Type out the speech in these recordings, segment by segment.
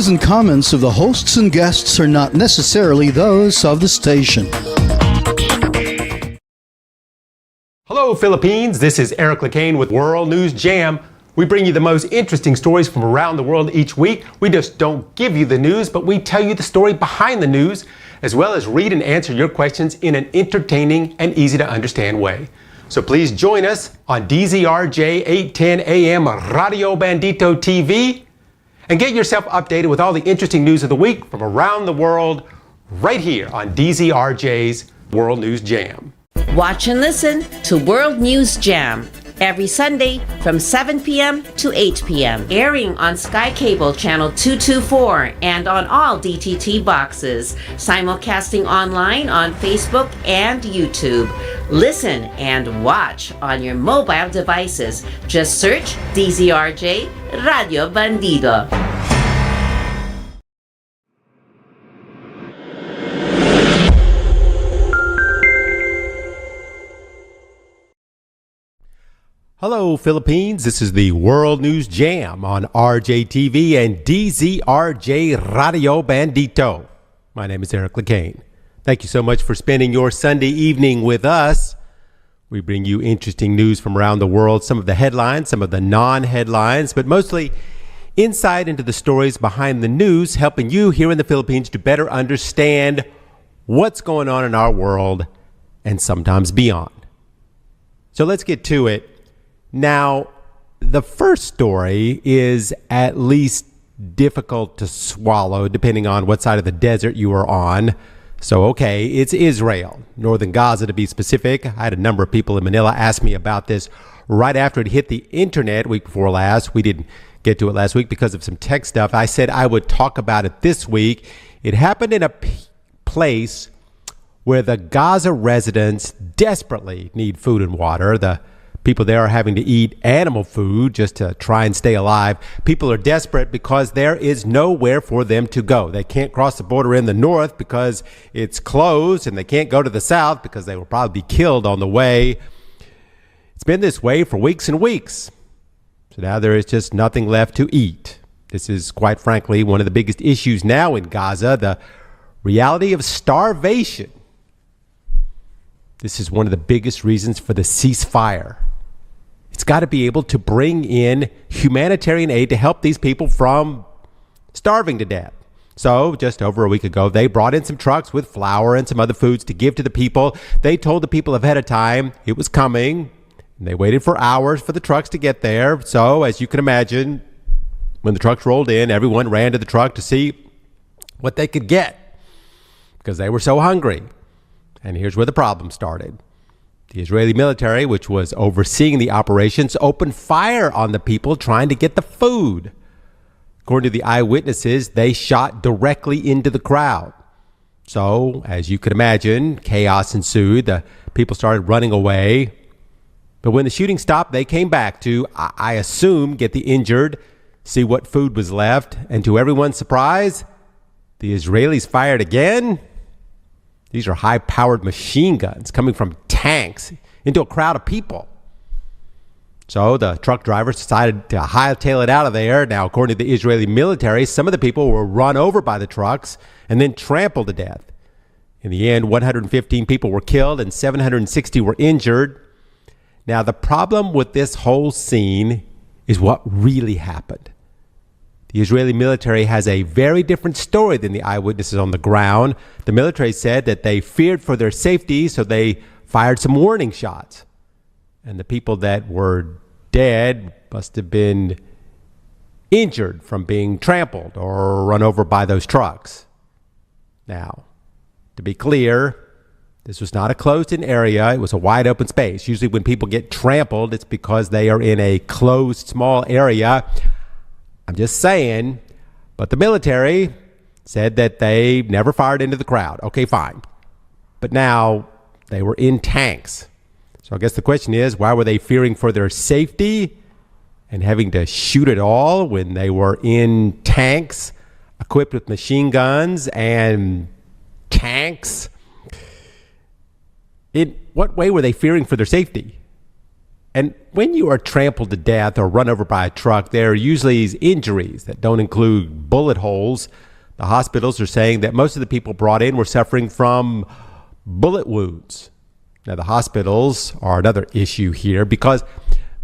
and comments of the hosts and guests are not necessarily those of the station. Hello, Philippines. This is Lecain with World News Jam. We bring you the most interesting stories from around the world each week. We just don't give you the news, but we tell you the story behind the news, as well as read and answer your questions in an entertaining and easy to understand way. So please join us on DZRJ 810 AM Radio Bandito TV and get yourself updated with all the interesting news of the week from around the world right here on DZRJ's World News Jam. Watch and listen to World News Jam every Sunday from 7 p.m. to 8 p.m. airing on Sky Cable Channel 224 and on all DTT boxes, simulcasting online on Facebook and YouTube. Listen and watch on your mobile devices. Just search DZRJ Radio Bandido. Hello, Philippines. This is the World News Jam on RJTV and DZRJ Radio Bandito. My name is Lecain. Thank you so much for spending your Sunday evening with us. We bring you interesting news from around the world, some of the headlines, some of the non-headlines, but mostly insight into the stories behind the news, helping you here in the Philippines to better understand what's going on in our world and sometimes beyond. So let's get to it. Now, the first story is at least difficult to swallow, depending on what side of the desert you are on. So, okay, it's Israel, northern Gaza to be specific. I had a number of people in Manila ask me about this right after it hit the internet week before last. We didn't get to it last week because of some tech stuff. I said I would talk about it this week. It happened in a place where the Gaza residents desperately need food and water. The people there are having to eat animal food just to try and stay alive. People are desperate because there is nowhere for them to go. They can't cross the border in the north because it's closed, and they can't go to the south because they will probably be killed on the way. It's been this way for weeks and weeks. So now there is just nothing left to eat. This is, quite frankly, one of the biggest issues now in Gaza, the reality of starvation. This is one of the biggest reasons for the ceasefire. It's got to be able to bring in humanitarian aid to help these people from starving to death. So just over a week ago, they brought in some trucks with flour and some other foods to give to the people. They told the people ahead of time it was coming, and they waited for hours for the trucks to get there. So as you can imagine, when the trucks rolled in, everyone ran to the truck to see what they could get because they were so hungry. And here's where the problem started. The Israeli military, which was overseeing the operations, opened fire on the people trying to get the food. According to the eyewitnesses, they shot directly into the crowd. So, as you could imagine, chaos ensued. The people started running away. But when the shooting stopped, they came back to, I assume, get the injured, see what food was left. And to everyone's surprise, the Israelis fired again. These are high-powered machine guns coming from tanks into a crowd of people. So the truck drivers decided to hightail it out of there. Now, according to the Israeli military, some of the people were run over by the trucks and then trampled to death. In the end, 115 people were killed and 760 were injured. Now, the problem with this whole scene is what really happened. The Israeli military has a very different story than the eyewitnesses on the ground. The military said that they feared for their safety, so they fired some warning shots. And the people that were dead must have been injured from being trampled or run over by those trucks. Now, to be clear, this was not a closed-in area. It was a wide open space. Usually when people get trampled, it's because they are in a closed, small area. I'm just saying, but the military said that they never fired into the crowd. Okay, fine. But now they were in tanks. So I guess the question is, why were they fearing for their safety and having to shoot it all when they were in tanks equipped with machine guns and tanks? In what way were they fearing for their safety? And when you are trampled to death or run over by a truck, there are usually injuries that don't include bullet holes. The hospitals are saying that most of the people brought in were suffering from bullet wounds. Now, the hospitals are another issue here because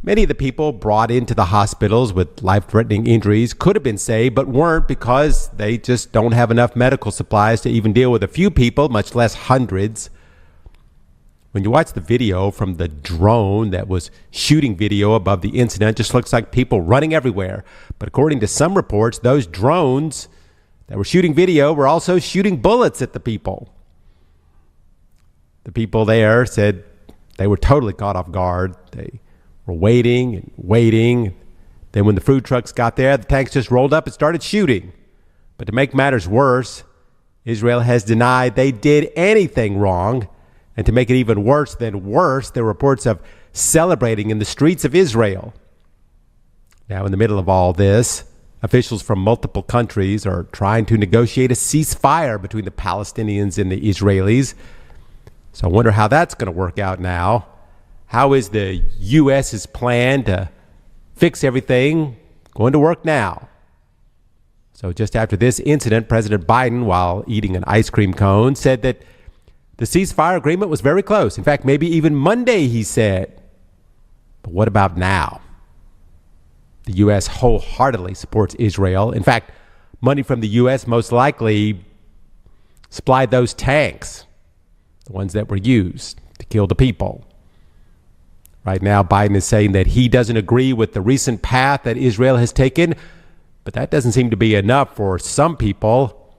many of the people brought into the hospitals with life-threatening injuries could have been saved, but weren't because they just don't have enough medical supplies to even deal with a few people, much less hundreds. When you watch the video from the drone that was shooting video above the incident, it just looks like people running everywhere. But according to some reports, those drones that were shooting video were also shooting bullets at the people. The people there said they were totally caught off guard. They were waiting and waiting. Then when the food trucks got there, the tanks just rolled up and started shooting. But to make matters worse, Israel has denied they did anything wrong. And to make it even worse than worse, there are reports of celebrating in the streets of Israel. Now, in the middle of all this, officials from multiple countries are trying to negotiate a ceasefire between the Palestinians and the Israelis. So I wonder how that's going to work out now. How is the U.S.'s plan to fix everything going to work now? So just after this incident, President Biden, while eating an ice cream cone, said that the ceasefire agreement was very close. In fact, maybe even Monday, he said. But what about now? The U.S. wholeheartedly supports Israel. In fact, money from the U.S. most likely supplied those tanks, the ones that were used to kill the people. Right now, Biden is saying that he doesn't agree with the recent path that Israel has taken, but that doesn't seem to be enough for some people.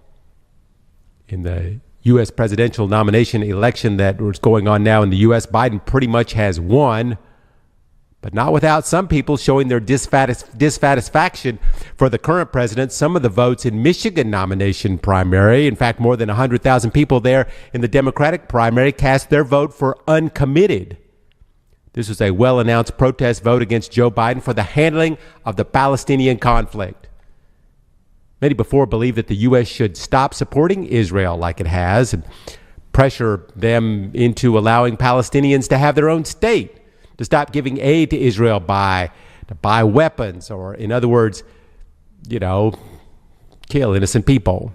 In the U.S. presidential nomination election that was going on now in the U.S., Biden pretty much has won, but not without some people showing their dissatisfaction for the current president. Some of the votes in Michigan nomination primary, in fact, more than 100,000 people there in the Democratic primary cast their vote for uncommitted. This was a well-announced protest vote against Joe Biden for the handling of the Palestinian conflict. Many before believed that the U.S. should stop supporting Israel like it has and pressure them into allowing Palestinians to have their own state, to stop giving aid to Israel to buy weapons, or in other words, kill innocent people.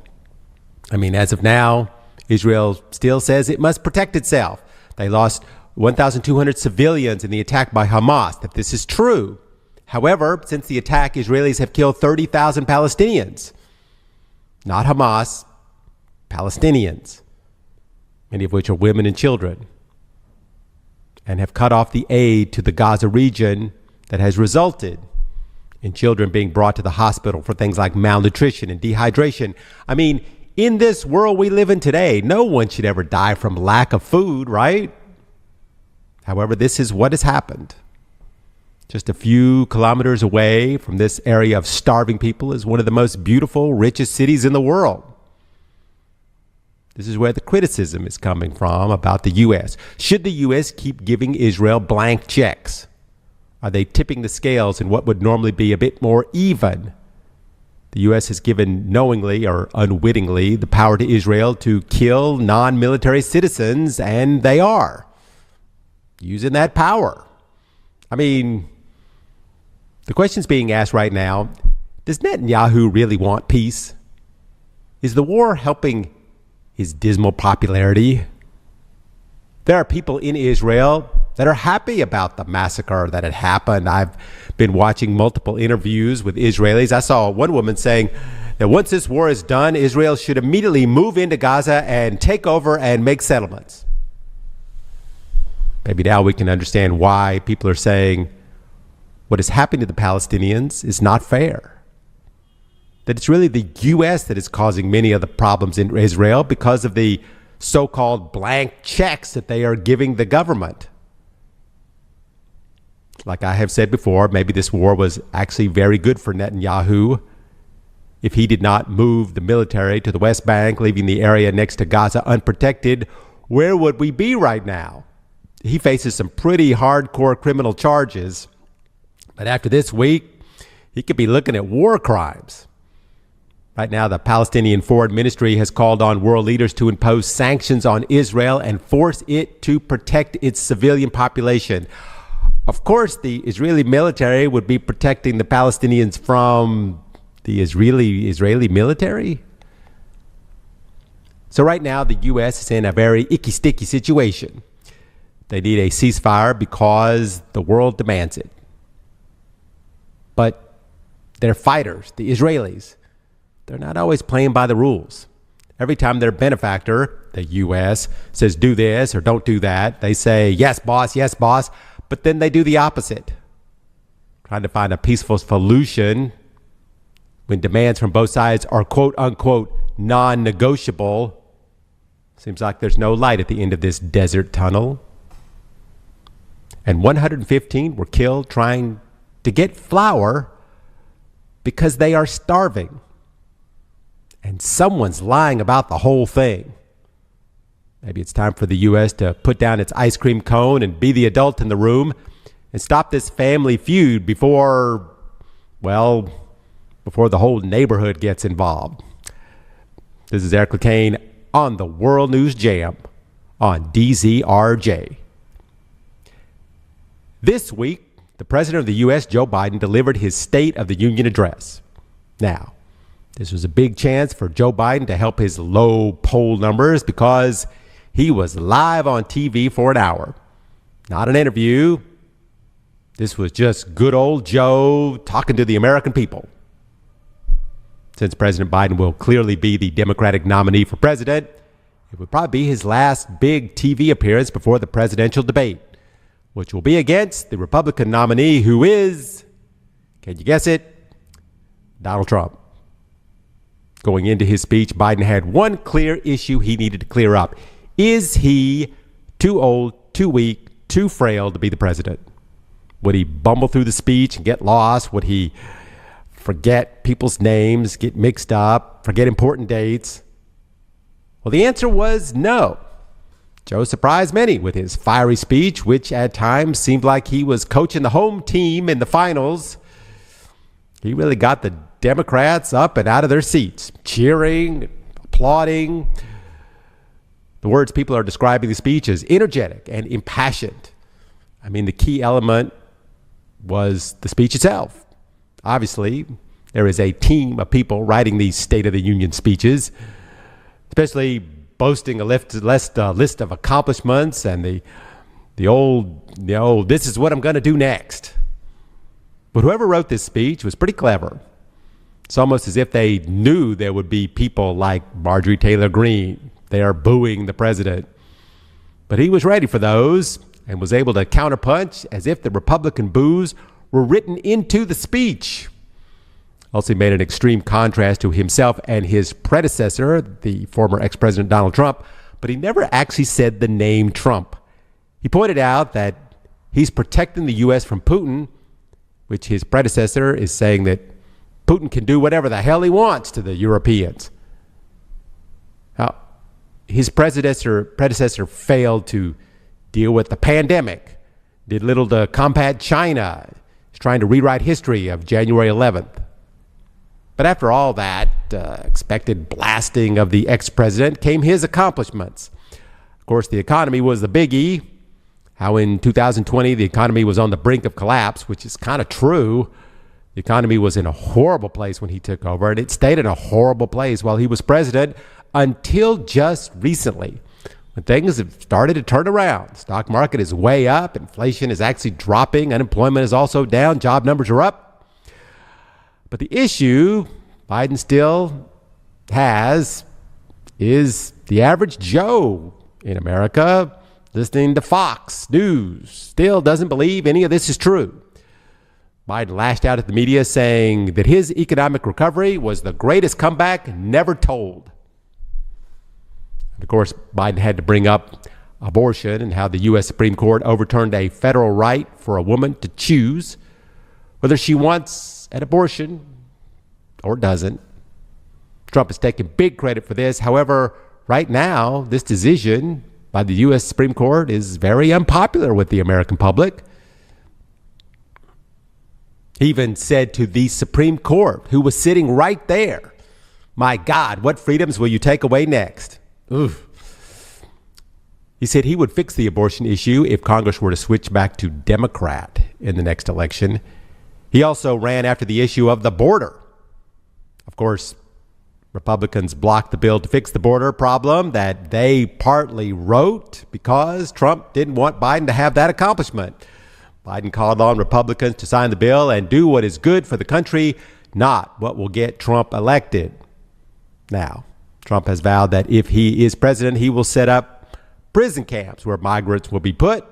I mean, as of now, Israel still says it must protect itself. They lost 1,200 civilians in the attack by Hamas, that this is true. However, since the attack, Israelis have killed 30,000 Palestinians. Not Hamas, Palestinians, many of which are women and children, and have cut off the aid to the Gaza region that has resulted in children being brought to the hospital for things like malnutrition and dehydration. I mean, in this world we live in today, no one should ever die from lack of food, right? However, this is what has happened. Just a few kilometers away from this area of starving people is one of the most beautiful, richest cities in the world. This is where the criticism is coming from about the U.S. Should the U.S. keep giving Israel blank checks? Are they tipping the scales in what would normally be a bit more even? The U.S. has given knowingly or unwittingly the power to Israel to kill non-military citizens, and they are using that power. I mean, the question's being asked right now, does Netanyahu really want peace? Is the war helping his dismal popularity? There are people in Israel that are happy about the massacre that had happened. I've been watching multiple interviews with Israelis. I saw one woman saying that once this war is done, Israel should immediately move into Gaza and take over and make settlements. Maybe now we can understand why people are saying what is happening to the Palestinians is not fair. That it's really the U.S. that is causing many of the problems in Israel because of the so-called blank checks that they are giving the government. Like I have said before, maybe this war was actually very good for Netanyahu. If he did not move the military to the West Bank, leaving the area next to Gaza unprotected, where would we be right now? He faces some pretty hardcore criminal charges. But after this week, he could be looking at war crimes. Right now, the Palestinian Foreign Ministry has called on world leaders to impose sanctions on Israel and force it to protect its civilian population. Of course, the Israeli military would be protecting the Palestinians from the Israeli military. So right now, the U.S. is in a very icky-sticky situation. They need a ceasefire because the world demands it. But their fighters, the Israelis, they're not always playing by the rules. Every time their benefactor, the U.S., says do this or don't do that, they say, yes, boss, but then they do the opposite. Trying to find a peaceful solution when demands from both sides are quote unquote non-negotiable. Seems like there's no light at the end of this desert tunnel. And 115 were killed trying to get flour because they are starving. And someone's lying about the whole thing. Maybe it's time for the U.S. to put down its ice cream cone and be the adult in the room and stop this family feud before the whole neighborhood gets involved. This is Eric Lecain on the World News Jam on DZRJ. This week, the President of the U.S., Joe Biden, delivered his State of the Union address. Now, this was a big chance for Joe Biden to help his low poll numbers because he was live on TV for an hour. Not an interview. This was just good old Joe talking to the American people. Since President Biden will clearly be the Democratic nominee for president, it would probably be his last big TV appearance before the presidential debate, which will be against the Republican nominee who is, can you guess it, Donald Trump. Going into his speech, Biden had one clear issue he needed to clear up. Is he too old, too weak, too frail to be the president? Would he bumble through the speech and get lost? Would he forget people's names, get mixed up, forget important dates? Well, the answer was no. Joe surprised many with his fiery speech, which at times seemed like he was coaching the home team in the finals. He really got the Democrats up and out of their seats, cheering, applauding. The words people are describing the speech as energetic and impassioned. I mean, the key element was the speech itself. Obviously, there is a team of people writing these State of the Union speeches, especially boasting a list of accomplishments and the old, this is what I'm going to do next. But whoever wrote this speech was pretty clever. It's almost as if they knew there would be people like Marjorie Taylor Greene there booing the president. But he was ready for those and was able to counterpunch as if the Republican boos were written into the speech. Also made an extreme contrast to himself and his predecessor, the former ex-president Donald Trump, but he never actually said the name Trump. He pointed out that he's protecting the U.S. from Putin, which his predecessor is saying that Putin can do whatever the hell he wants to the Europeans. Now, his predecessor failed to deal with the pandemic, did little to combat China. He's trying to rewrite history of January 11th. But after all that expected blasting of the ex-president came his accomplishments. Of course, the economy was the biggie. How in 2020, the economy was on the brink of collapse, which is kind of true. The economy was in a horrible place when he took over, and it stayed in a horrible place while he was president until just recently, when things have started to turn around. The stock market is way up. Inflation is actually dropping. Unemployment is also down. Job numbers are up. But the issue Biden still has is the average Joe in America listening to Fox News still doesn't believe any of this is true. Biden lashed out at the media saying that his economic recovery was the greatest comeback never told. And of course, Biden had to bring up abortion and how the U.S. Supreme Court overturned a federal right for a woman to choose whether she wants an abortion or doesn't. Trump is taking big credit for this. However, right now, this decision by the U.S. Supreme Court is very unpopular with the American public. He even said to the Supreme Court, who was sitting right there, "My God, what freedoms will you take away next?" Oof. He said he would fix the abortion issue if Congress were to switch back to Democrat. in the next election. He also ran after the issue of the border. Of course, Republicans blocked the bill to fix the border problem that they partly wrote because Trump didn't want Biden to have that accomplishment. Biden called on Republicans to sign the bill and do what is good for the country, not what will get Trump elected. Now, Trump has vowed that if he is president, he will set up prison camps where migrants will be put,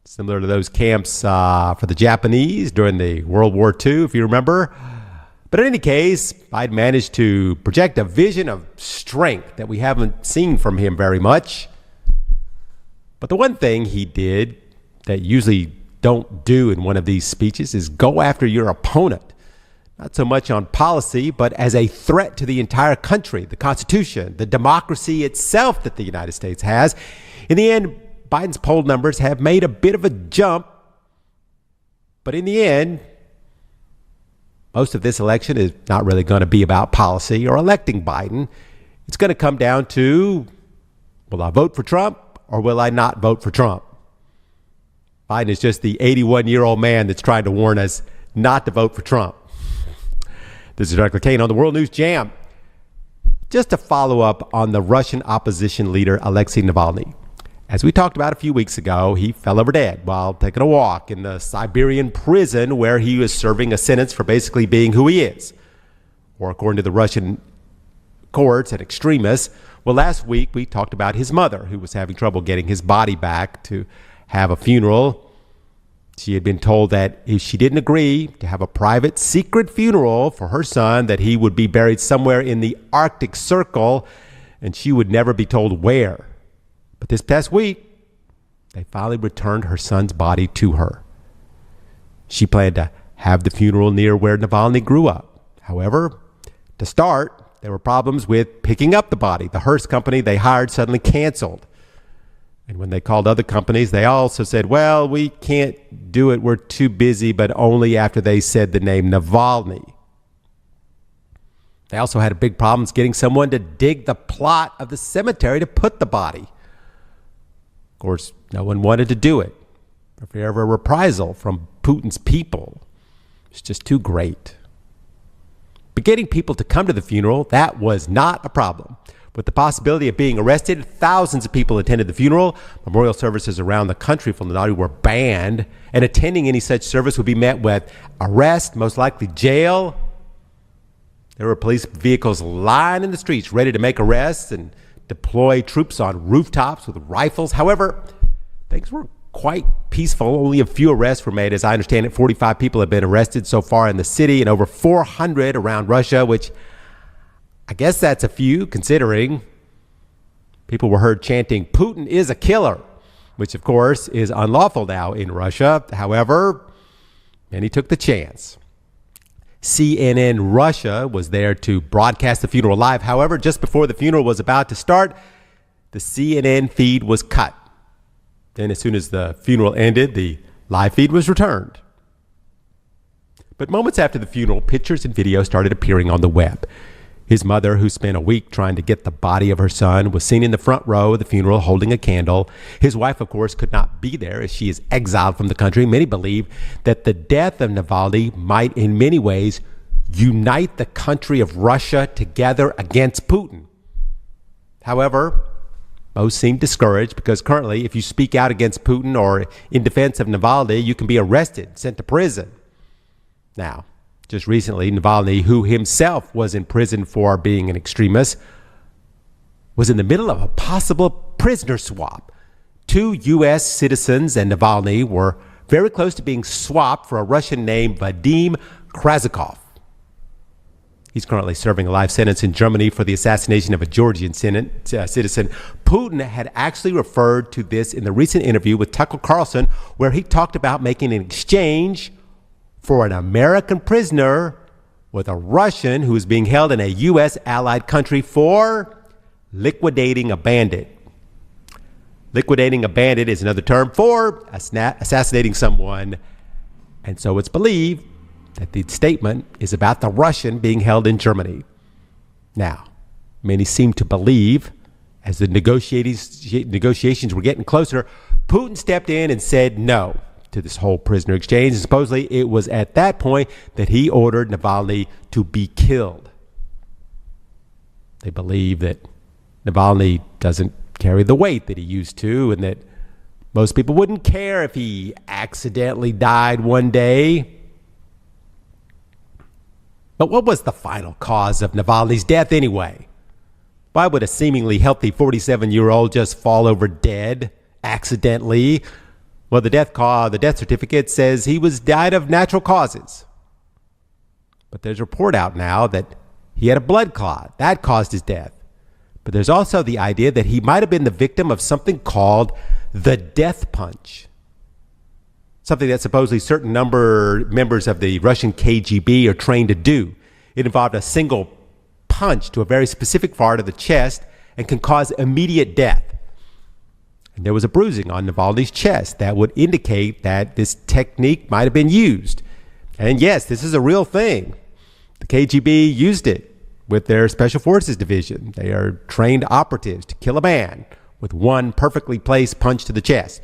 similar to those camps for the Japanese during the World War II, if you remember. But in any case, Biden managed to project a vision of strength that we haven't seen from him very much. But the one thing he did that usually don't do in one of these speeches is go after your opponent. Not so much on policy, but as a threat to the entire country, the Constitution, the democracy itself that the United States has. In the end, Biden's poll numbers have made a bit of a jump. But in the end, most of this election is not really going to be about policy or electing Biden. It's going to come down to, will I vote for Trump or will I not vote for Trump? Biden is just the 81-year-old man that's trying to warn us not to vote for Trump. This is Dr. Lecain on the World News Jam. Just to follow up on the Russian opposition leader, Alexei Navalny. As we talked about a few weeks ago, he fell over dead while taking a walk in the Siberian prison where he was serving a sentence for basically being who he is. Or according to the Russian courts and extremists. Well, last week we talked about his mother, who was having trouble getting his body back to have a funeral. She had been told that if she didn't agree to have a private secret funeral for her son, that he would be buried somewhere in the Arctic Circle and she would never be told where. But this past week, they finally returned her son's body to her. She planned to have the funeral near where Navalny grew up. However, to start, there were problems with picking up the body. The hearse company they hired suddenly canceled. And when they called other companies, they also said, well, we can't do it. We're too busy, but only after they said the name Navalny. They also had big problems getting someone to dig the plot of the cemetery to put the body. Of course, no one wanted to do it for fear of a reprisal from Putin's people. It's just too great. But getting people to come to the funeral, that was not a problem. With the possibility of being arrested, thousands of people attended the funeral. Memorial services around the country from the Nazi were banned, and attending any such service would be met with arrest, most likely jail. There were police vehicles lying in the streets ready to make arrests and deploy troops on rooftops with rifles. However, things were quite peaceful. Only a few arrests were made. As I understand it, 45 people have been arrested so far in the city and over 400 around Russia, which I guess that's a few considering people were heard chanting, Putin is a killer, which of course is unlawful now in Russia. However, many took the chance. CNN Russia was there to broadcast the funeral live. However, just before the funeral was about to start, the CNN feed was cut. Then as soon as the funeral ended, the live feed was returned. But moments after the funeral, pictures and videos started appearing on the web. His mother, who spent a week trying to get the body of her son, was seen in the front row of the funeral holding a candle. His wife, of course, could not be there as she is exiled from the country. Many believe that the death of Navalny might in many ways unite the country of Russia together against Putin. However, most seem discouraged because currently, if you speak out against Putin or in defense of Navalny, you can be arrested, sent to prison. Now, just recently, Navalny, who himself was in prison for being an extremist, was in the middle of a possible prisoner swap. 2 U.S. citizens and Navalny were very close to being swapped for a Russian named Vadim Krasikov. He's currently serving a life sentence in Germany for the assassination of a Georgian citizen. Putin had actually referred to this in the recent interview with Tucker Carlson, where he talked about making an exchange for an American prisoner with a Russian who is being held in a U.S. allied country for liquidating a bandit. Liquidating a bandit is another term for assassinating someone. And so it's believed that the statement is about the Russian being held in Germany. Now, many seem to believe, as the negotiations were getting closer, Putin stepped in and said no. to this whole prisoner exchange. And supposedly it was at that point that he ordered Navalny to be killed. They believe that Navalny doesn't carry the weight that he used to, and that most people wouldn't care if he accidentally died one day. But what was the final cause of Navalny's death anyway? Why would a seemingly healthy 47-year-old just fall over dead accidentally? Well, the death certificate says he died of natural causes. But there's a report out now that he had a blood clot. That caused his death. But there's also the idea that he might have been the victim of something called the death punch. Something that supposedly certain members of the Russian KGB are trained to do. It involved a single punch to a very specific part of the chest and can cause immediate death. And there was a bruising on Navalny's chest that would indicate that this technique might have been used. And yes, this is a real thing. The KGB used it with their Special Forces division. They are trained operatives to kill a man with one perfectly placed punch to the chest.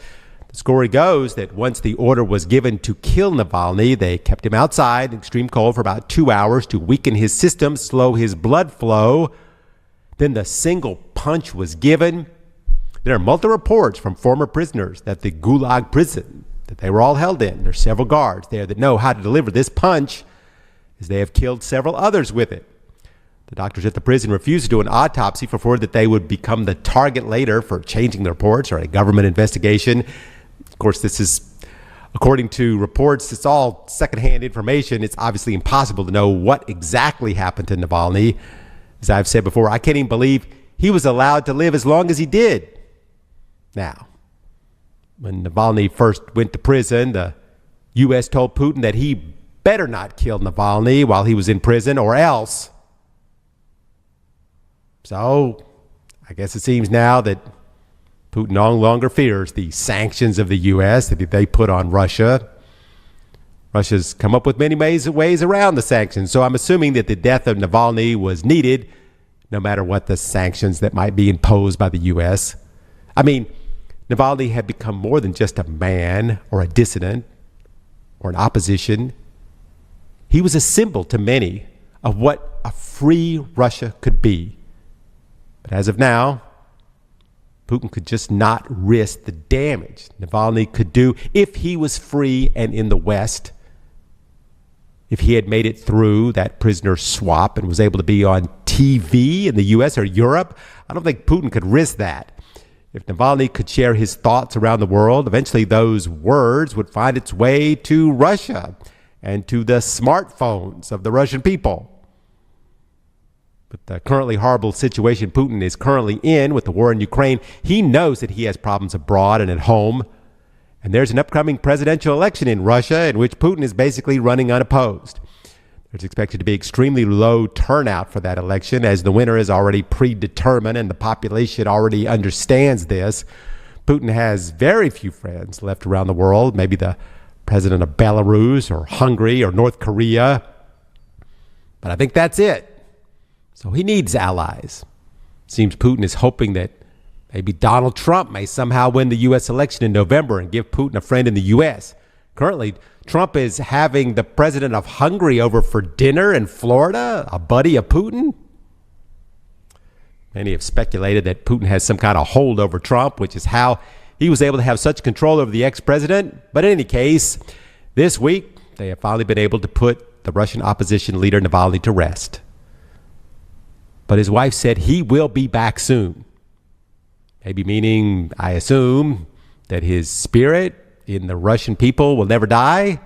The story goes that once the order was given to kill Navalny, they kept him outside in extreme cold for about 2 hours to weaken his system, slow his blood flow. Then the single punch was given. There are multiple reports from former prisoners that the Gulag prison that they were all held in, there's several guards there that know how to deliver this punch, as they have killed several others with it. The doctors at the prison refused to do an autopsy for fear that they would become the target later for changing the reports or a government investigation. Of course, this is, according to reports, it's all secondhand information. It's obviously impossible to know what exactly happened to Navalny. As I've said before, I can't even believe he was allowed to live as long as he did. Now, when Navalny first went to prison, the U.S. told Putin that he better not kill Navalny while he was in prison or else. So, I guess it seems now that Putin no longer fears the sanctions of the U.S. that they put on Russia. Russia's come up with many ways around the sanctions, so I'm assuming that the death of Navalny was needed, no matter what the sanctions that might be imposed by the U.S. I mean, Navalny had become more than just a man or a dissident or an opposition. He was a symbol to many of what a free Russia could be. But as of now, Putin could just not risk the damage Navalny could do if he was free and in the West. If he had made it through that prisoner swap and was able to be on TV in the US or Europe, I don't think Putin could risk that. If Navalny could share his thoughts around the world, eventually those words would find its way to Russia and to the smartphones of the Russian people. But the currently horrible situation Putin is currently in with the war in Ukraine, he knows that he has problems abroad and at home. And there's an upcoming presidential election in Russia in which Putin is basically running unopposed. There's expected to be extremely low turnout for that election, as the winner is already predetermined and the population already understands this. Putin has very few friends left around the world, maybe the president of Belarus or Hungary or North Korea. But I think that's it. So he needs allies. Seems Putin is hoping that maybe Donald Trump may somehow win the U.S. election in November and give Putin a friend in the U.S. Currently, Trump is having the president of Hungary over for dinner in Florida, a buddy of Putin. Many have speculated that Putin has some kind of hold over Trump, which is how he was able to have such control over the ex-president. But in any case, this week, they have finally been able to put the Russian opposition leader Navalny to rest. But his wife said he will be back soon. Maybe meaning, I assume, that his spirit in the Russian people will never die.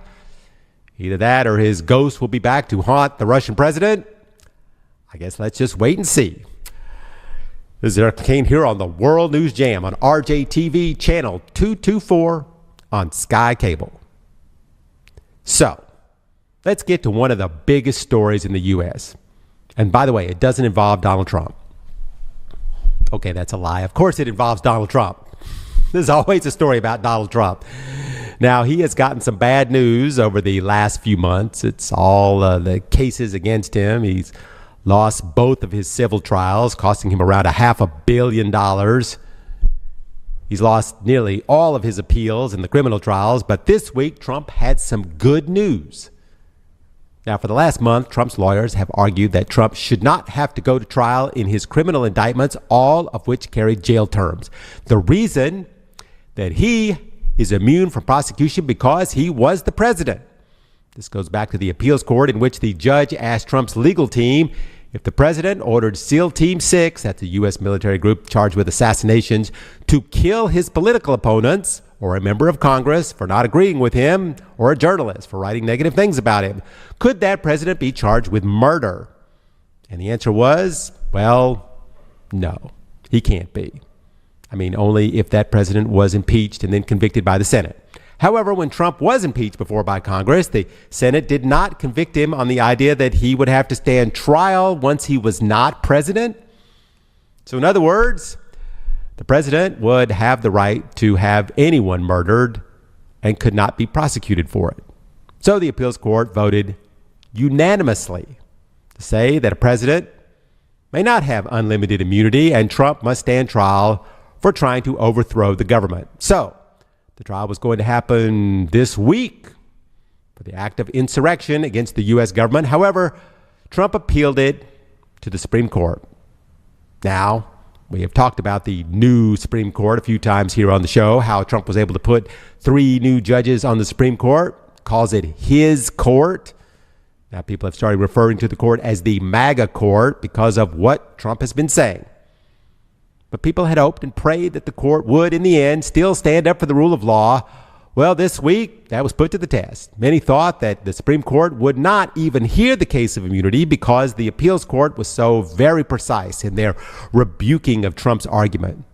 Either that or his ghost will be back to haunt the Russian president. I guess let's just wait and see. This is Lecain here on the World News Jam on RJTV channel 224 on Sky Cable. So, let's get to one of the biggest stories in the U.S. And by the way, it doesn't involve Donald Trump. Okay, that's a lie. Of course it involves Donald Trump. There's always a story about Donald Trump. Now, he has gotten some bad news over the last few months. It's all the cases against him. He's lost both of his civil trials, costing him around $500 million. He's lost nearly all of his appeals in the criminal trials, but this week Trump had some good news. Now, for the last month, Trump's lawyers have argued that Trump should not have to go to trial in his criminal indictments, all of which carried jail terms. The reason that he is immune from prosecution because he was the president. This goes back to the appeals court in which the judge asked Trump's legal team if the president ordered SEAL Team 6, that's a U.S. military group charged with assassinations, to kill his political opponents or a member of Congress for not agreeing with him or a journalist for writing negative things about him, could that president be charged with murder? And the answer was, well, no, he can't be. I mean, only if that president was impeached and then convicted by the Senate. However, when Trump was impeached before by Congress, the Senate did not convict him on the idea that he would have to stand trial once he was not president. So in other words, the president would have the right to have anyone murdered and could not be prosecuted for it. So the appeals court voted unanimously to say that a president may not have unlimited immunity and Trump must stand trial for trying to overthrow the government. So the trial was going to happen this week for the act of insurrection against the U.S. government. However, Trump appealed it to the Supreme Court. Now, we have talked about the new Supreme Court a few times here on the show, how Trump was able to put 3 new judges on the Supreme Court, calls it his court. Now, people have started referring to the court as the MAGA court because of what Trump has been saying. But people had hoped and prayed that the court would, in the end, still stand up for the rule of law. Well, this week, that was put to the test. Many thought that the Supreme Court would not even hear the case of immunity because the appeals court was so very precise in their rebuking of Trump's argument.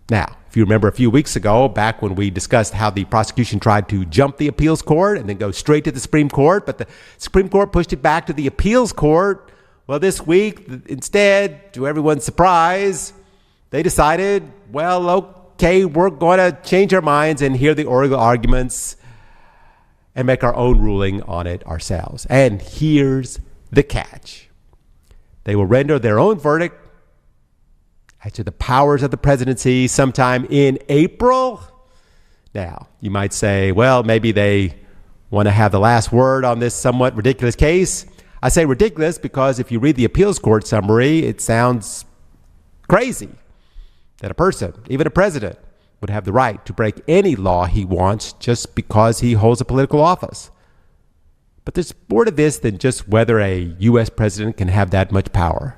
Now, if you remember a few weeks ago, back when we discussed how the prosecution tried to jump the appeals court and then go straight to the Supreme Court, but the Supreme Court pushed it back to the appeals court. Well, this week, instead, to everyone's surprise, they decided, well, okay, we're going to change our minds and hear the oral arguments and make our own ruling on it ourselves. And here's the catch. They will render their own verdict as to the powers of the presidency sometime in April. Now, you might say, well, maybe they want to have the last word on this somewhat ridiculous case. I say ridiculous because if you read the appeals court summary, it sounds crazy that a person, even a president, would have the right to break any law he wants just because he holds a political office. But there's more to this than just whether a U.S. president can have that much power.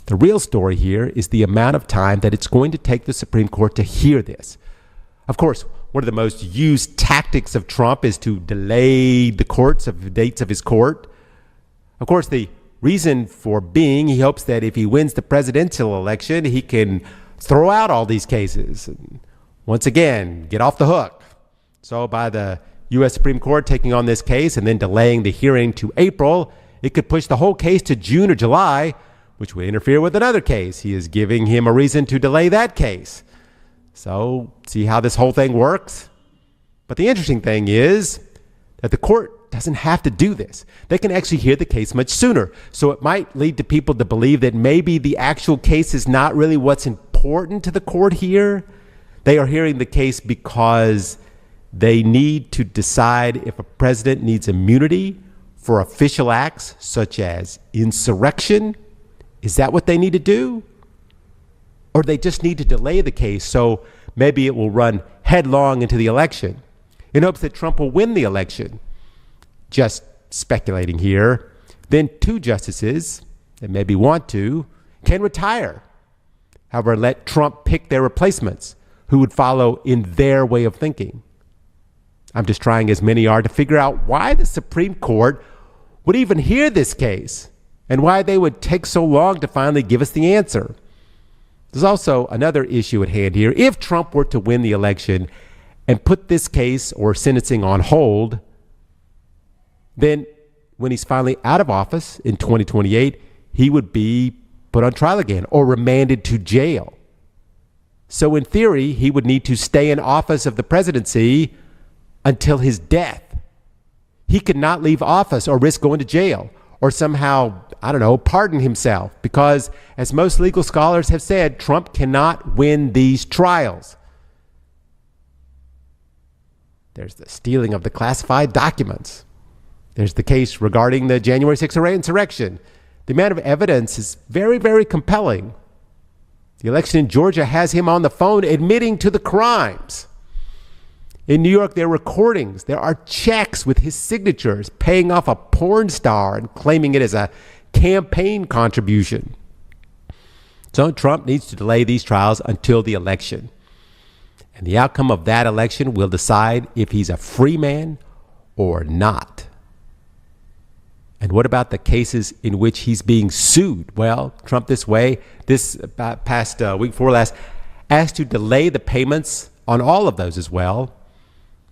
The real story here is the amount of time that it's going to take the Supreme Court to hear this. Of course, one of the most used tactics of Trump is to delay the dates of his court. Of course, the reason for being, he hopes that if he wins the presidential election, he can throw out all these cases and once again get off the hook. So by the U.S. Supreme Court taking on this case and then delaying the hearing to April, it could push the whole case to June or July, which would interfere with another case. He is giving him a reason to delay that case. So see how this whole thing works? But the interesting thing is that the court doesn't have to do this. They can actually hear the case much sooner. So it might lead to people to believe that maybe the actual case is not really what's important to the court here. They are hearing the case because they need to decide if a president needs immunity for official acts such as insurrection. Is that what they need to do? Or they just need to delay the case so maybe it will run headlong into the election in hopes that Trump will win the election. Just speculating here. Then 2 justices that maybe want to can retire. However, let Trump pick their replacements who would follow in their way of thinking. I'm just trying, as many are, to figure out why the Supreme Court would even hear this case and why they would take so long to finally give us the answer. There's also another issue at hand here. If Trump were to win the election and put this case or sentencing on hold, then when he's finally out of office in 2028, he would be put on trial again or remanded to jail. So in theory, he would need to stay in office of the presidency until his death. He could not leave office or risk going to jail or somehow, pardon himself, because as most legal scholars have said, Trump cannot win these trials. There's the stealing of the classified documents. There's the case regarding the January 6th insurrection. The amount of evidence is very, very compelling. The election in Georgia has him on the phone admitting to the crimes. In New York, there are recordings. There are checks with his signatures paying off a porn star and claiming it as a campaign contribution. So Trump needs to delay these trials until the election. And the outcome of that election will decide if he's a free man or not. And what about the cases in which he's being sued? Well, Trump this past week before last, asked to delay the payments on all of those as well.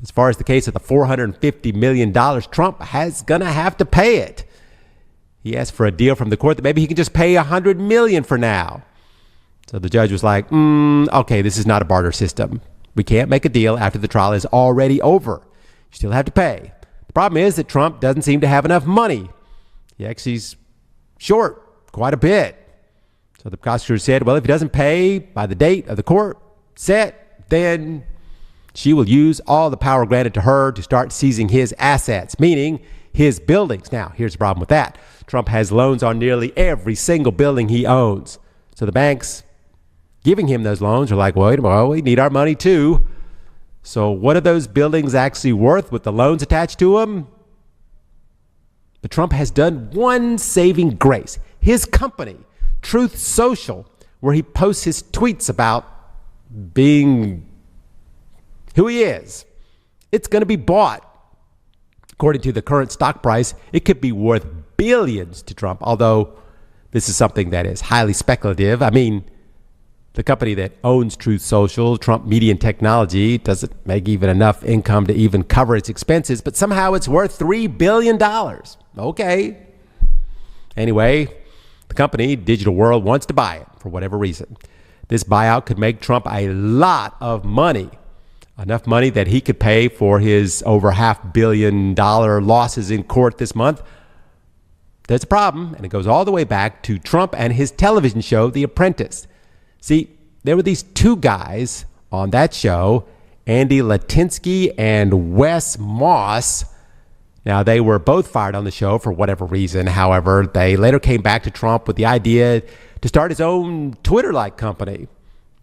As far as the case of the $450 million, Trump has going to have to pay it. He asked for a deal from the court that maybe he can just pay $100 million for now. So the judge was like, okay, this is not a barter system. We can't make a deal after the trial is already over. You still have to pay. The problem is that Trump doesn't seem to have enough money. He actually is short quite a bit. So the prosecutor said, well, if he doesn't pay by the date of the court set, then she will use all the power granted to her to start seizing his assets, meaning his buildings. Now, here's the problem with that. Trump has loans on nearly every single building he owns. So the banks giving him those loans are like, well, we need our money too. So what are those buildings actually worth with the loans attached to them? But Trump has done one saving grace. His company, Truth Social, where he posts his tweets about being who he is, it's going to be bought. According to the current stock price, it could be worth billions to Trump, although this is something that is highly speculative. I mean, the company that owns Truth Social, Trump Media and Technology, doesn't make even enough income to even cover its expenses, but somehow it's worth $3 billion. Okay. Anyway, the company, Digital World, wants to buy it for whatever reason. This buyout could make Trump a lot of money, enough money that he could pay for his over $500 million losses in court this month. There's a problem, and it goes all the way back to Trump and his television show, The Apprentice. See, there were these two guys on that show, Andy Latinsky and Wes Moss. Now, they were both fired on the show for whatever reason. However, they later came back to Trump with the idea to start his own Twitter-like company.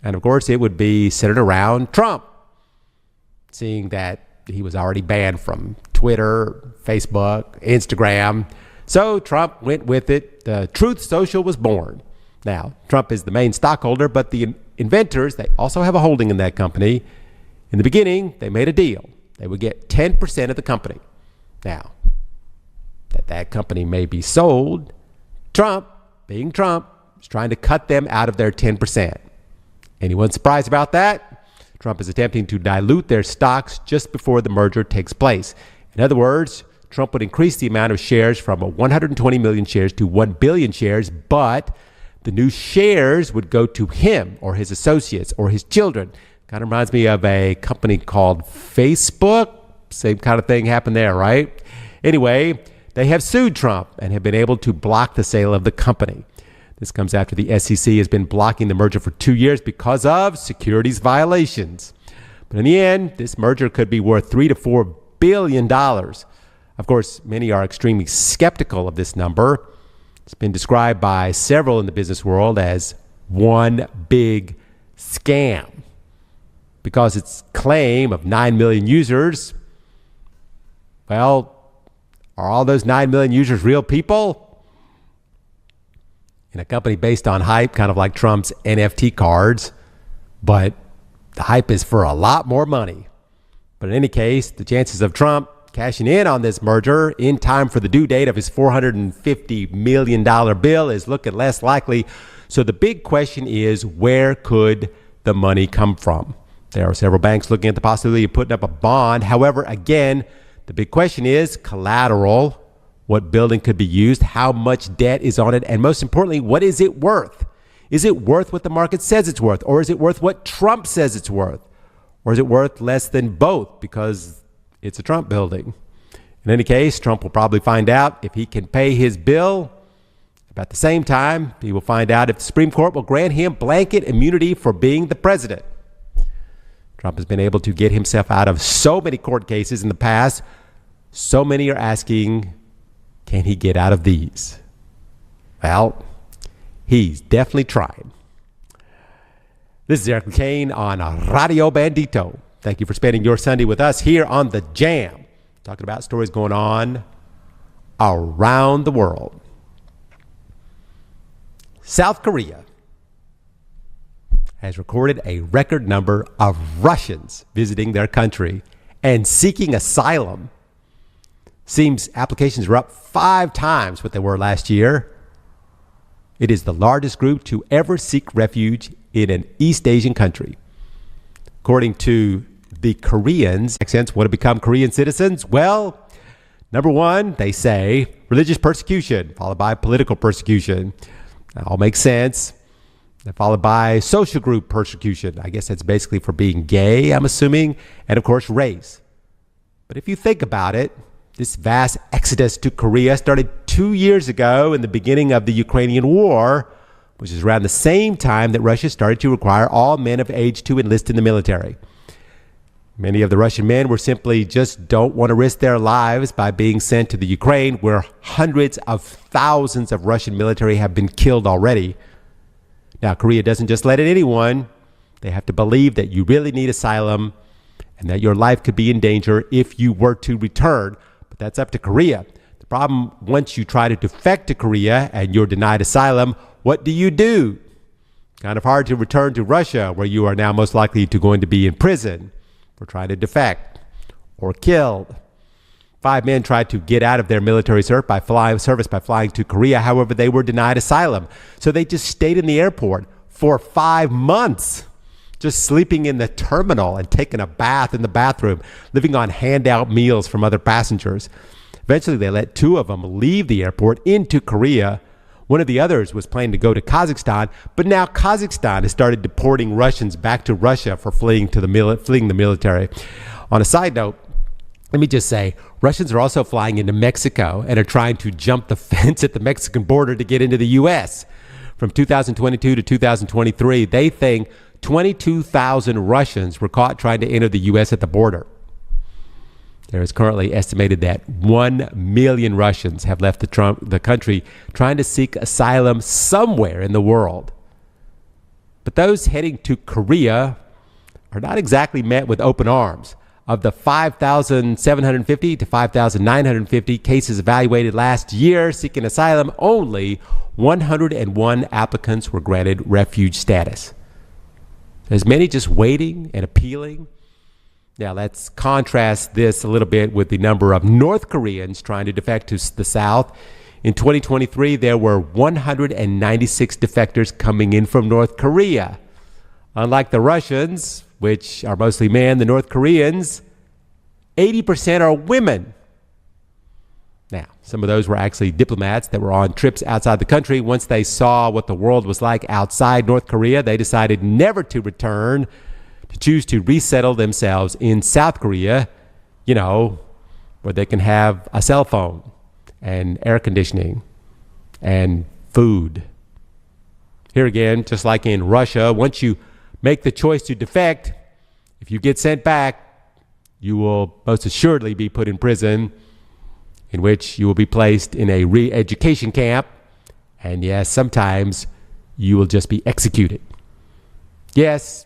And of course, it would be centered around Trump, seeing that he was already banned from Twitter, Facebook, Instagram. So Trump went with it. The Truth Social was born. Now, Trump is the main stockholder, but the inventors, they also have a holding in that company. In the beginning, they made a deal. They would get 10% of the company. Now, that company may be sold. Trump, being Trump, is trying to cut them out of their 10%. Anyone surprised about that? Trump is attempting to dilute their stocks just before the merger takes place. In other words, Trump would increase the amount of shares from 120 million shares to 1 billion shares, but the new shares would go to him or his associates or his children. Kind of reminds me of a company called Facebook. Same kind of thing happened there, right? Anyway, they have sued Trump and have been able to block the sale of the company. This comes after the SEC has been blocking the merger for 2 years because of securities violations. But in the end, this merger could be worth $3 to $4 billion. Of course, many are extremely skeptical of this number. It's been described by several in the business world as one big scam because its claim of 9 million users, well, are all those 9 million users real people? In a company based on hype, kind of like Trump's NFT cards, but the hype is for a lot more money. But in any case, the chances of Trump cashing in on this merger in time for the due date of his $450 million bill is looking less likely. So the big question is, where could the money come from? There are several banks looking at the possibility of putting up a bond. However, again, the big question is collateral. What building could be used? How much debt is on it? And most importantly, what is it worth? Is it worth what the market says it's worth? Or is it worth what Trump says it's worth? Or is it worth less than both because it's a Trump building? In any case, Trump will probably find out if he can pay his bill. About the same time, he will find out if the Supreme Court will grant him blanket immunity for being the president. Trump has been able to get himself out of so many court cases in the past. So many are asking, can he get out of these? Well, he's definitely tried. This is Eric Lecain on Radio Bandito. Thank you for spending your Sunday with us here on The Jam, talking about stories going on around the world. South Korea has recorded a record number of Russians visiting their country and seeking asylum. Seems applications are up 5 times what they were last year. It is the largest group to ever seek refuge in an East Asian country. According to the Koreans, accents want to become Korean citizens. Well, number one, they say religious persecution, followed by political persecution. That all makes sense. Then followed by social group persecution. I guess that's basically for being gay, I'm assuming. And of course, race. But if you think about it, this vast exodus to Korea started 2 years ago in the beginning of the Ukrainian war, which is around the same time that Russia started to require all men of age to enlist in the military. Many of the Russian men were simply just don't want to risk their lives by being sent to the Ukraine, where hundreds of thousands of Russian military have been killed already. Now, Korea doesn't just let in anyone. They have to believe that you really need asylum and that your life could be in danger if you were to return. But that's up to Korea. The problem, once you try to defect to Korea and you're denied asylum, what do? Kind of hard to return to Russia, where you are now most likely going to be in prison for trying to defect or killed. 5 men tried to get out of their military service by flying to Korea. However, they were denied asylum. So they just stayed in the airport for 5 months, just sleeping in the terminal and taking a bath in the bathroom, living on handout meals from other passengers. Eventually, they let 2 of them leave the airport into Korea. One of the others was planning to go to Kazakhstan, but now Kazakhstan has started deporting Russians back to Russia for fleeing the military. On a side note, let me just say, Russians are also flying into Mexico and are trying to jump the fence at the Mexican border to get into the U.S. From 2022 to 2023, they think 22,000 Russians were caught trying to enter the U.S. at the border. There is currently estimated that 1 million Russians have left the country trying to seek asylum somewhere in the world. But those heading to Korea are not exactly met with open arms. Of the 5,750 to 5,950 cases evaluated last year seeking asylum, only 101 applicants were granted refuge status. There's many just waiting and appealing. Now, let's contrast this a little bit with the number of North Koreans trying to defect to the South. In 2023, there were 196 defectors coming in from North Korea. Unlike the Russians, which are mostly men, the North Koreans, 80% are women. Now, some of those were actually diplomats that were on trips outside the country. Once they saw what the world was like outside North Korea, they decided never to return, to choose to resettle themselves in South Korea, where they can have a cell phone and air conditioning and food. Here again, just like in Russia, once you make the choice to defect, if you get sent back, you will most assuredly be put in prison, in which you will be placed in a re-education camp, and yes, sometimes you will just be executed. Yes,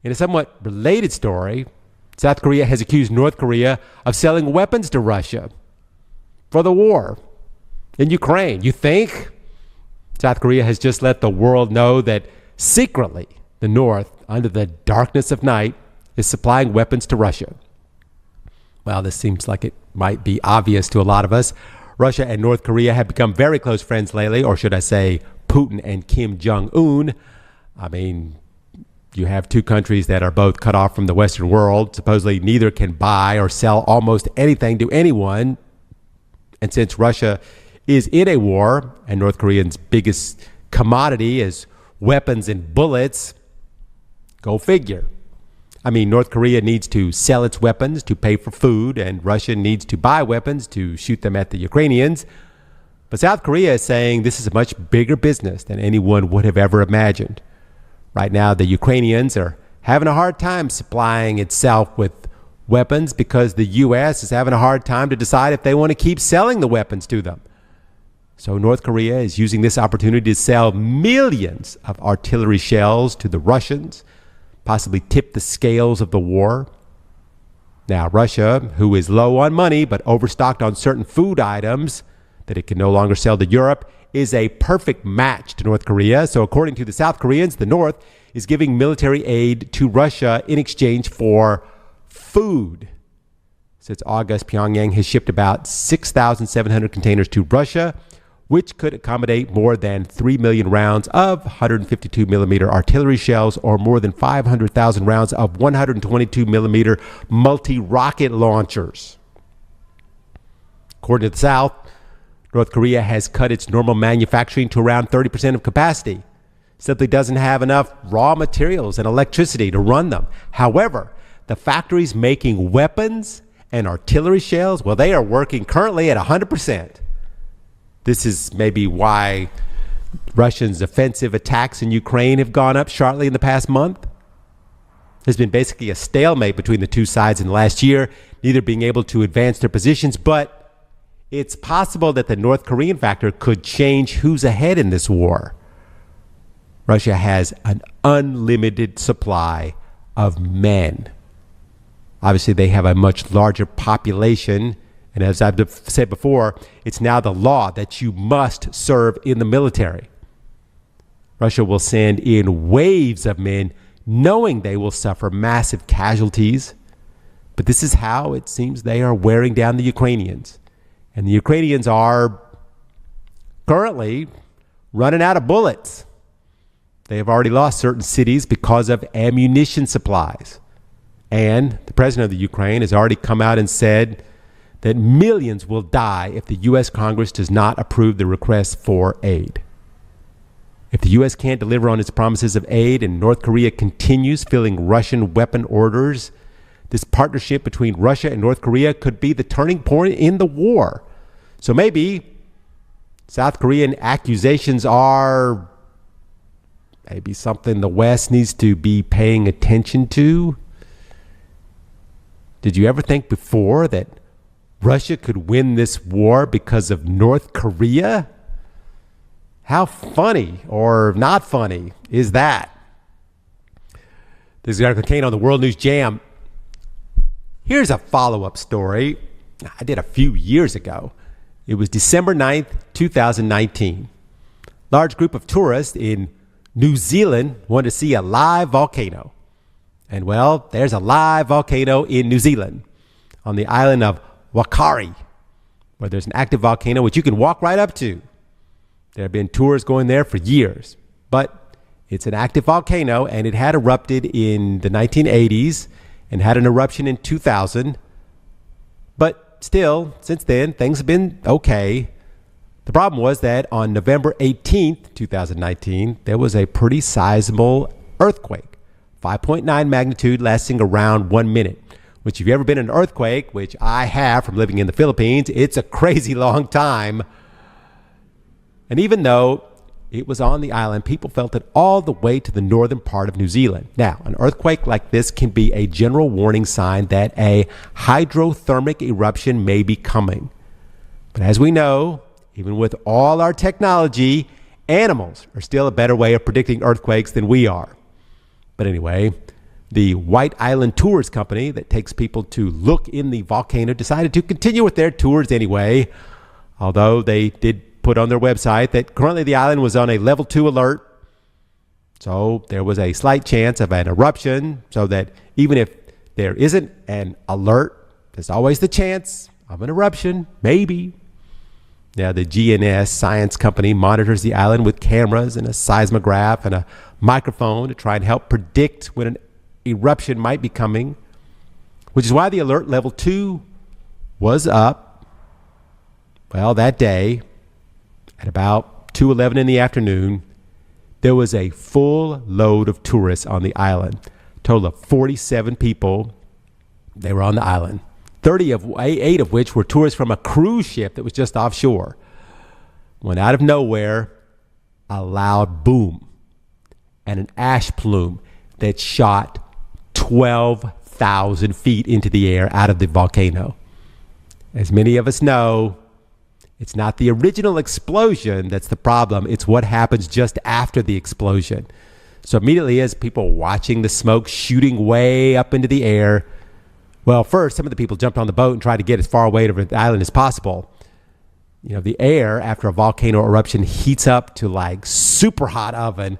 in a somewhat related story, South Korea has accused North Korea of selling weapons to Russia for the war in Ukraine. You think South Korea has just let the world know that secretly the North, under the darkness of night, is supplying weapons to Russia? Well, this seems like it might be obvious to a lot of us. Russia and North Korea have become very close friends lately, or should I say Putin and Kim Jong-un. I mean, you have 2 countries that are both cut off from the Western world. Supposedly neither can buy or sell almost anything to anyone. And since Russia is in a war and North Korea's biggest commodity is weapons and bullets, go figure. I mean, North Korea needs to sell its weapons to pay for food, and Russia needs to buy weapons to shoot them at the Ukrainians. But South Korea is saying this is a much bigger business than anyone would have ever imagined. Right now, the Ukrainians are having a hard time supplying itself with weapons because the U.S. is having a hard time to decide if they want to keep selling the weapons to them. So North Korea is using this opportunity to sell millions of artillery shells to the Russians, possibly tip the scales of the war. Now, Russia, who is low on money but overstocked on certain food items that it can no longer sell to Europe, is a perfect match to North Korea. So according to the South Koreans, the North is giving military aid to Russia in exchange for food. Since August, Pyongyang has shipped about 6,700 containers to Russia, which could accommodate more than 3 million rounds of 152 millimeter artillery shells or more than 500,000 rounds of 122 millimeter multi-rocket launchers. According to the South, North Korea has cut its normal manufacturing to around 30% of capacity. Simply doesn't have enough raw materials and electricity to run them. However, the factories making weapons and artillery shells, well, they are working currently at 100%. This is maybe why Russians' offensive attacks in Ukraine have gone up sharply in the past month. There's been basically a stalemate between the two sides in the last year, neither being able to advance their positions, but it's possible that the North Korean factor could change who's ahead in this war. Russia has an unlimited supply of men. Obviously, they have a much larger population. And as I've said before, it's now the law that you must serve in the military. Russia will send in waves of men knowing they will suffer massive casualties. But this is how it seems they are wearing down the Ukrainians. And the Ukrainians are currently running out of bullets. They have already lost certain cities because of ammunition supplies. And the president of the Ukraine has already come out and said that millions will die if the U.S. Congress does not approve the request for aid. If the U.S. can't deliver on its promises of aid and North Korea continues filling Russian weapon orders, this partnership between Russia and North Korea could be the turning point in the war. So maybe South Korean accusations are maybe something the West needs to be paying attention to. Did you ever think before that Russia could win this war because of North Korea? How funny or not funny is that? This is Lecain on the World News Jam. Here's a follow-up story I did a few years ago. It was December 9th, 2019. Large group of tourists in New Zealand wanted to see a live volcano. And well, there's a live volcano in New Zealand on the island of 𝗪𝗪𝗃, where there's an active volcano which you can walk right up to. There have been tours going there for years, but it's an active volcano and it had erupted in the 1980s and had an eruption in 2000. But still, since then, things have been okay. The problem was that on November 18th, 2019, there was a pretty sizable earthquake, 5.9 magnitude, lasting around 1 minute. Which, if you've ever been in an earthquake, which I have from living in the Philippines, it's a crazy long time. And even though it was on the island, people felt it all the way to the northern part of New Zealand. Now, an earthquake like this can be a general warning sign that a hydrothermic eruption may be coming. But as we know, even with all our technology, animals are still a better way of predicting earthquakes than we are. But anyway, the White Island Tours company that takes people to look in the volcano decided to continue with their tours anyway, although they did put on their website that currently the island was on a level 2 alert. So there was a slight chance of an eruption, so that even if there isn't an alert, there's always the chance of an eruption, maybe. Now, the GNS science company monitors the island with cameras and a seismograph and a microphone to try and help predict when an eruption might be coming, which is why the alert level 2 was up. Well, that day at about 2:11 in the afternoon, there was a full load of tourists on the island. A total of 47 people. They were on the island. 38 of which were tourists from a cruise ship that was just offshore. When out of nowhere, a loud boom and an ash plume that shot 12,000 feet into the air out of the volcano. As many of us know, it's not the original explosion that's the problem. It's what happens just after the explosion. So immediately as people watching the smoke shooting way up into the air, well, first, some of the people jumped on the boat and tried to get as far away from the island as possible. You know, the air after a volcano eruption heats up to like super hot oven,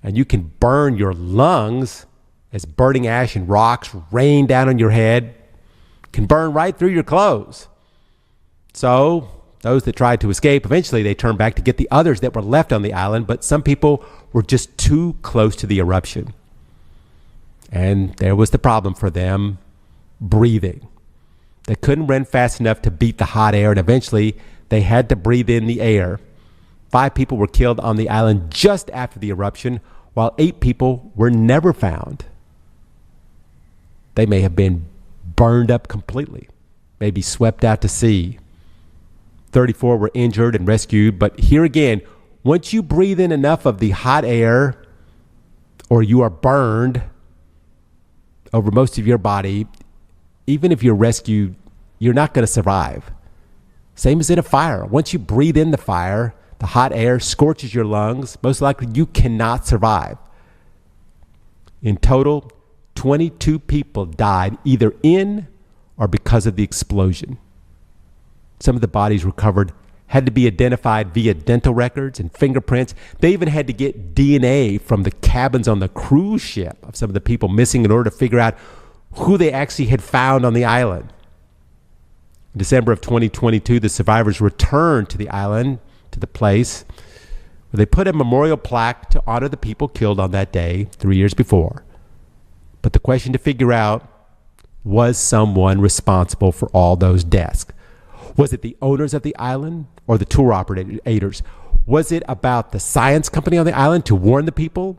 and you can burn your lungs as burning ash and rocks rain down on your head, can burn right through your clothes. So those that tried to escape, eventually they turned back to get the others that were left on the island, but some people were just too close to the eruption. And there was the problem for them, breathing. They couldn't run fast enough to beat the hot air, and eventually they had to breathe in the air. 5 people were killed on the island just after the eruption, while 8 people were never found. They may have been burned up completely, maybe swept out to sea. 34 were injured and rescued, but here again, once you breathe in enough of the hot air, or you are burned over most of your body, even if you're rescued, you're not going to survive. Same as in a fire. Once you breathe in the fire, the hot air scorches your lungs. Most likely you cannot survive. In total, 22 people died either in or because of the explosion. Some of the bodies recovered had to be identified via dental records and fingerprints. They even had to get DNA from the cabins on the cruise ship of some of the people missing in order to figure out who they actually had found on the island. In December of 2022, the survivors returned to the island, to the place where they put a memorial plaque to honor the people killed on that day 3 years before. But the question to figure out, was someone responsible for all those deaths? Was it the owners of the island or the tour operators? Was it about the science company on the island to warn the people?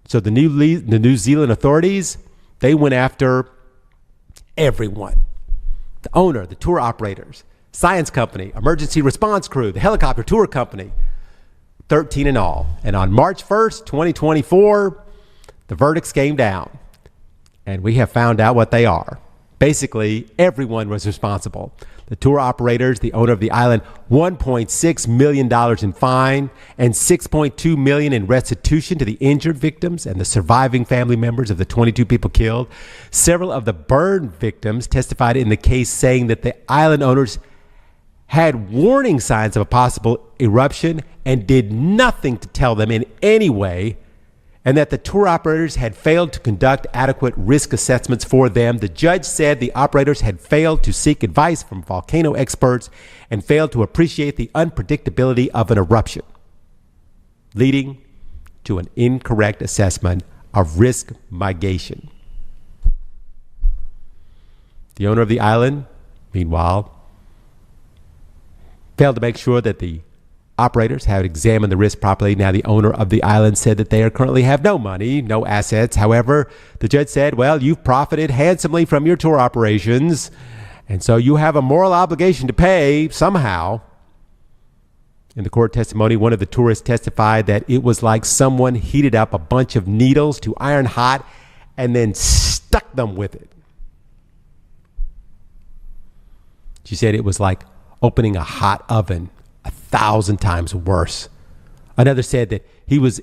So the New Zealand authorities, they went after everyone. The owner, the tour operators, science company, emergency response crew, the helicopter tour company, 13 in all. And on March 1st, 2024, the verdicts came down. And we have found out what they are. Basically, everyone was responsible. The tour operators, the owner of the island, $1.6 million in fine and $6.2 million in restitution to the injured victims and the surviving family members of the 22 people killed. Several of the burn victims testified in the case saying that the island owners had warning signs of a possible eruption and did nothing to tell them in any way, and that the tour operators had failed to conduct adequate risk assessments for them. The judge said the operators had failed to seek advice from volcano experts and failed to appreciate the unpredictability of an eruption, leading to an incorrect assessment of risk mitigation. The owner of the island, meanwhile, failed to make sure that the operators have examined the risk properly. Now, the owner of the island said that they currently have no money, no assets. However, the judge said, well, you've profited handsomely from your tour operations, and so you have a moral obligation to pay somehow. In the court testimony, one of the tourists testified that it was like someone heated up a bunch of needles to iron hot and then stuck them with it. She said it was like opening a hot oven, 1,000 times worse. Another said that he was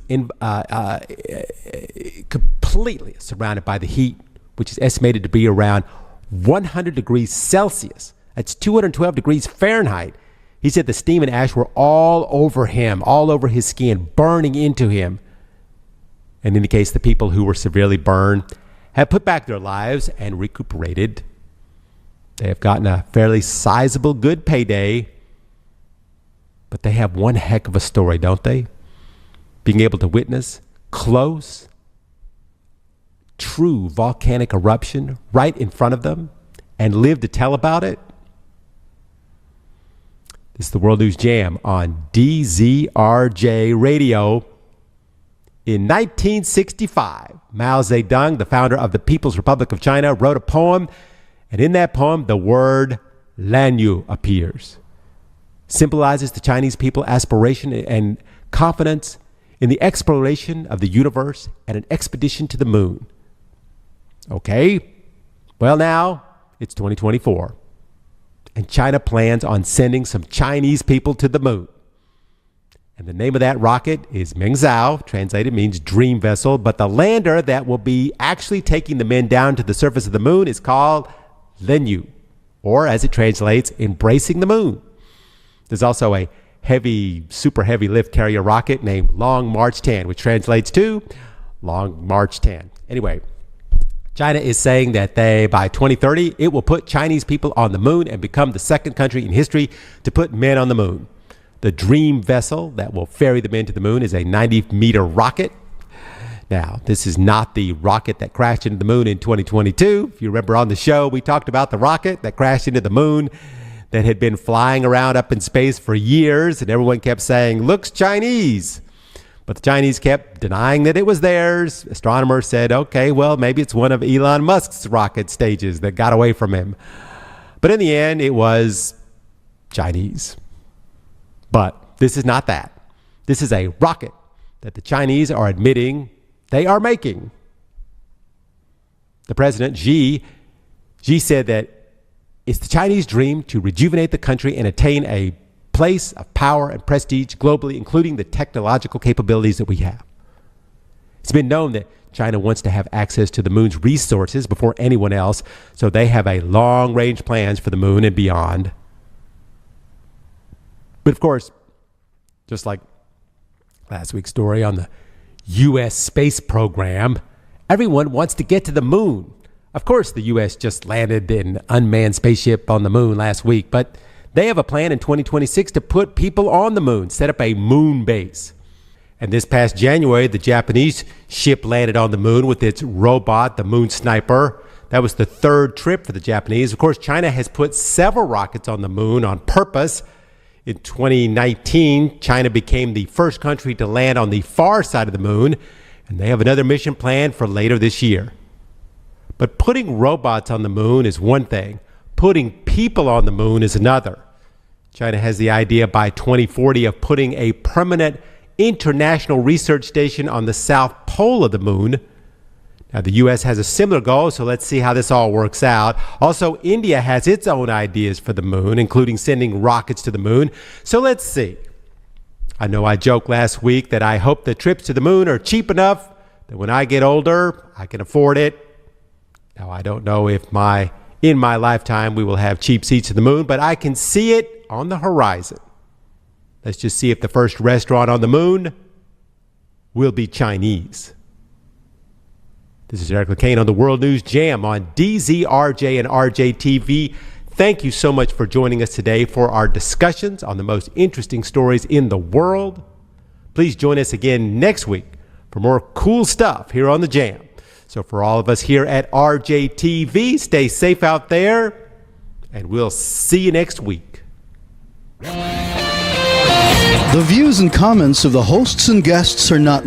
completely surrounded by the heat, which is estimated to be around 100 degrees Celsius. That's 212 degrees Fahrenheit. He said the steam and ash were all over him, all over his skin, burning into him. And in the case, the people who were severely burned have put back their lives and recuperated. They have gotten a fairly sizable good payday. But they have one heck of a story, don't they? Being able to witness close, true volcanic eruption right in front of them and live to tell about it. This is the World News Jam on DZRJ Radio. In 1965, Mao Zedong, the founder of the People's Republic of China, wrote a poem. And in that poem, the word Lanyu appears. Symbolizes the Chinese people's aspiration and confidence in the exploration of the universe and an expedition to the moon. Okay, well now it's 2024, and China plans on sending some Chinese people to the moon. And the name of that rocket is 𝗪𝗍, translated means dream vessel, but the lander that will be actually taking the men down to the surface of the moon is called 𝗪𝗈, or as it translates, embracing the moon. There's also a super heavy lift carrier rocket named Long March 10, which translates to Long March 10. Anyway, China is saying that by 2030, it will put Chinese people on the moon and become the second country in history to put men on the moon. The Dream vessel that will ferry the men to the moon is a 90-meter rocket. Now, this is not the rocket that crashed into the moon in 2022. If you remember on the show, we talked about the rocket that crashed into the moon that had been flying around up in space for years, and everyone kept saying, "Looks Chinese." But the Chinese kept denying that it was theirs. Astronomers said, okay, well, maybe it's one of Elon Musk's rocket stages that got away from him. But in the end, it was Chinese. But this is not that. This is a rocket that the Chinese are admitting they are making. The president, Xi said that it's the Chinese dream to rejuvenate the country and attain a place of power and prestige globally, including the technological capabilities that we have. It's been known that China wants to have access to the moon's resources before anyone else, so they have a long-range plans for the moon and beyond. But of course, just like last week's story on the U.S. space program, everyone wants to get to the moon. Of course, the U.S. just landed an unmanned spaceship on the moon last week, but they have a plan in 2026 to put people on the moon, set up a moon base. And this past January, the Japanese ship landed on the moon with its robot, the Moon Sniper. That was the third trip for the Japanese. Of course, China has put several rockets on the moon on purpose. In 2019, China became the first country to land on the far side of the moon, and they have another mission planned for later this year. But putting robots on the moon is one thing. Putting people on the moon is another. China has the idea by 2040 of putting a permanent international research station on the south pole of the moon. Now, the U.S. has a similar goal, so let's see how this all works out. Also, India has its own ideas for the moon, including sending rockets to the moon. So let's see. I know I joked last week that I hope the trips to the moon are cheap enough that when I get older, I can afford it. Now, I don't know if in my lifetime we will have cheap seats to the moon, but I can see it on the horizon. Let's just see if the first restaurant on the moon will be Chinese. This is Eric Lecain on the World News Jam on DZRJ and RJTV. Thank you so much for joining us today for our discussions on the most interesting stories in the world. Please join us again next week for more cool stuff here on the Jam. So for all of us here at RJTV, stay safe out there, and we'll see you next week. The views and comments of the hosts and guests are not